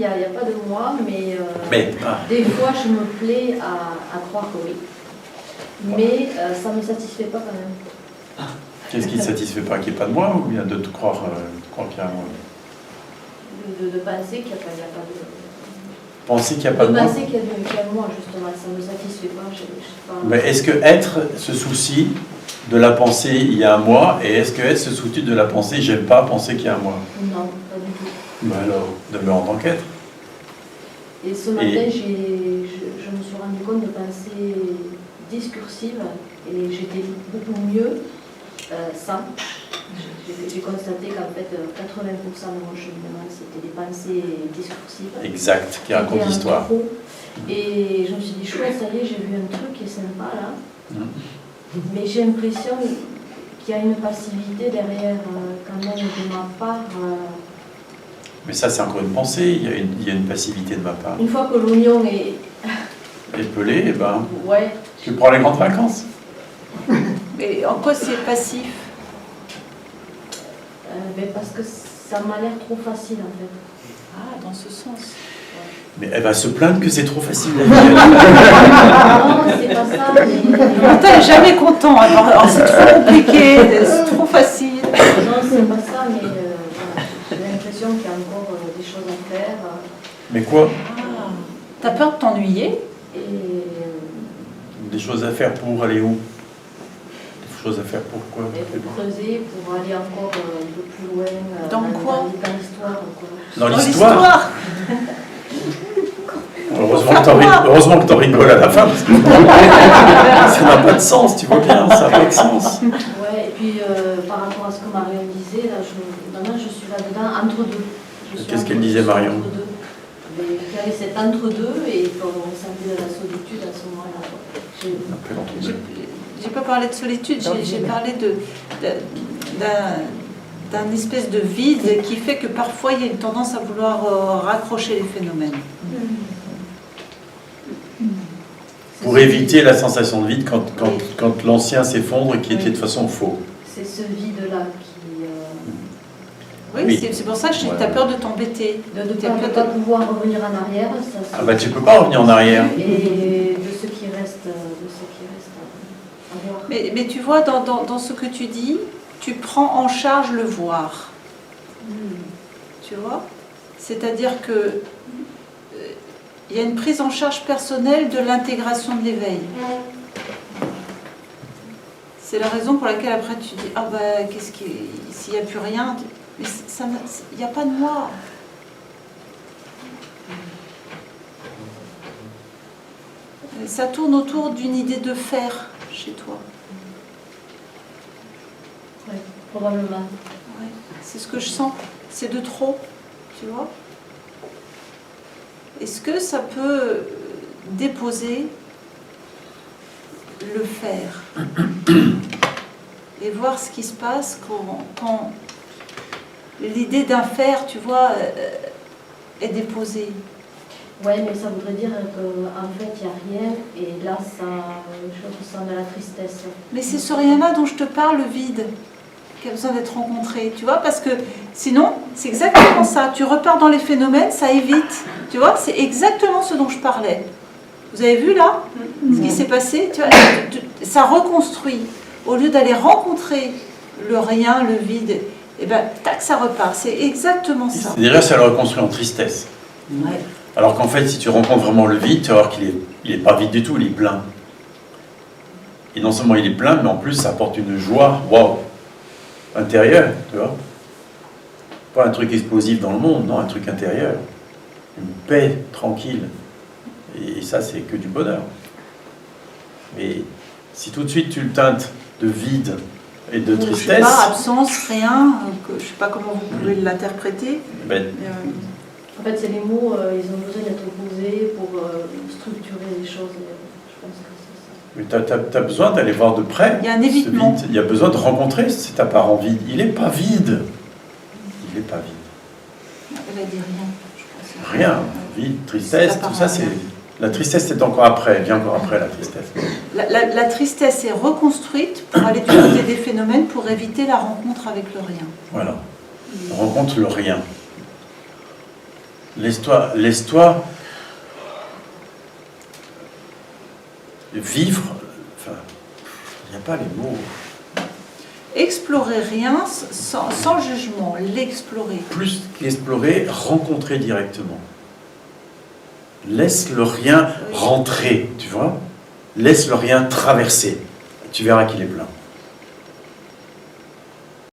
Il n'y a pas de moi, mais des fois je me plais à croire que oui. Mais ça ne me satisfait pas quand même. Qu'est-ce qui ne satisfait pas? Qu'il n'y ait pas de moi ou bien de te croire qu'il y a un moi? De penser qu'il n'y a pas de... Penser qu'il n'y a pas de moi? De penser qu'il y a moi, justement, ça ne me satisfait pas. Je sais pas. Mais est-ce que être se soucie de la pensée il y a un moi, et est-ce que être se soucie de la pensée j'aime pas penser qu'il y a un moi? Non, pas du tout. Ben alors, demeure en tant qu'être. Et ce matin, je me suis rendu compte de pensée discursive et j'étais beaucoup mieux sans. J'ai constaté qu'en fait 80% de mon cheminement c'était des pensées discursives. Exact, qui racontent l'histoire. Et je me suis dit, chouette, ça y est, j'ai vu un truc qui est sympa là. Mais j'ai l'impression qu'il y a une passivité derrière quand même de ma part. Mais ça, c'est encore une pensée, il y a une passivité de ma part. Une fois que l'oignon est pelé, eh ben, ouais. Tu prends les grandes vacances. Mais en quoi c'est passif? Parce que ça m'a l'air trop facile en fait. Ah, dans ce sens. Mais elle va se plaindre que c'est trop facile. Non, c'est pas ça. Martin n'est jamais content. Alors, c'est trop compliqué, c'est trop facile. Non, c'est pas ça, mais j'ai l'impression qu'il y a encore des choses à faire. Mais quoi? Ah, t'as peur de t'ennuyer? Et des choses à faire pour aller où? Des choses à faire pour quoi? Pour creuser, pour aller encore un peu plus loin. Dans quoi? Dans l'histoire. Dans l'histoire. Heureusement que t'en rigoles à la fin, parce que ça n'a pas de sens, tu vois bien, ça n'a pas de sens. Ouais, et puis par rapport à ce que Marion disait, là, maintenant je suis là-dedans, entre deux. Qu'est-ce qu'elle disait, Marion? Il y avait cet entre-deux et on sentait de la solitude à ce moment-là. J'ai pas parlé de solitude, j'ai parlé d'un espèce de vide qui fait que parfois il y a une tendance à vouloir raccrocher les phénomènes. Pour éviter la sensation de vide quand l'ancien s'effondre et qui était de toute façon faux. C'est ce vide-là qui... Oui, c'est pour ça que tu as peur de t'embêter. De ne pas pouvoir revenir en arrière. Ça, ah bah tu peux pas revenir en arrière. Et de ce qui reste, à voir. Mais tu vois, dans ce que tu dis, tu prends en charge le voir. Tu vois? C'est-à-dire que il y a une prise en charge personnelle de l'intégration de l'éveil. C'est la raison pour laquelle après tu dis, ah ben, s'il n'y a plus rien, mais il n'y a pas de moi. Ça tourne autour d'une idée de faire chez toi. Oui, probablement. Ouais, c'est ce que je sens. C'est de trop, tu vois. Est-ce que ça peut déposer le faire et voir ce qui se passe quand l'idée d'un faire, tu vois, est déposée? Oui, mais ça voudrait dire qu'en fait, il n'y a rien, et là, je ressens de la tristesse. Mais c'est ce rien-là dont je te parle, le vide, qui a besoin d'être rencontré, tu vois, parce que sinon, c'est exactement ça. Tu repars dans les phénomènes, ça évite, tu vois, c'est exactement ce dont je parlais. Vous avez vu là, ce qui s'est passé, tu vois, ça reconstruit. Au lieu d'aller rencontrer le rien, le vide, et ben, tac, ça repart. C'est exactement ça. Déjà, ça le reconstruit en tristesse. Ouais. Alors qu'en fait, si tu rencontres vraiment le vide, tu vas voir qu'il est pas vide du tout, il est plein. Et non seulement il est plein, mais en plus, ça apporte une joie, waouh, intérieure, tu vois. Pas un truc explosif dans le monde, non, un truc intérieur. Une paix tranquille. Et ça, c'est que du bonheur. Mais si tout de suite tu le teintes de vide et de tristesse... Je sais pas, absence, rien, je ne sais pas comment vous pouvez l'interpréter. En fait, c'est les mots, ils ont besoin d'être posés pour structurer les choses. Je pense que c'est ça. Mais tu as besoin d'aller voir de près. Il y a un évitement. Il y a besoin de rencontrer cet apparent vide. Il n'est pas vide. Il n'est pas vide. Elle a dit rien, je crois. Rien. Vide, tristesse, tout ça, c'est... La tristesse, c'est encore après. Elle vient encore après, la tristesse. La tristesse est reconstruite pour aller du côté des phénomènes pour éviter la rencontre avec le rien. Voilà. On rencontre le rien. Laisse-toi vivre. Enfin, il n'y a pas les mots. Explorer rien sans jugement, l'explorer. Plus qu'explorer, rencontrer directement. Laisse le rien rentrer, tu vois. Laisse le rien traverser. Tu verras qu'il est plein.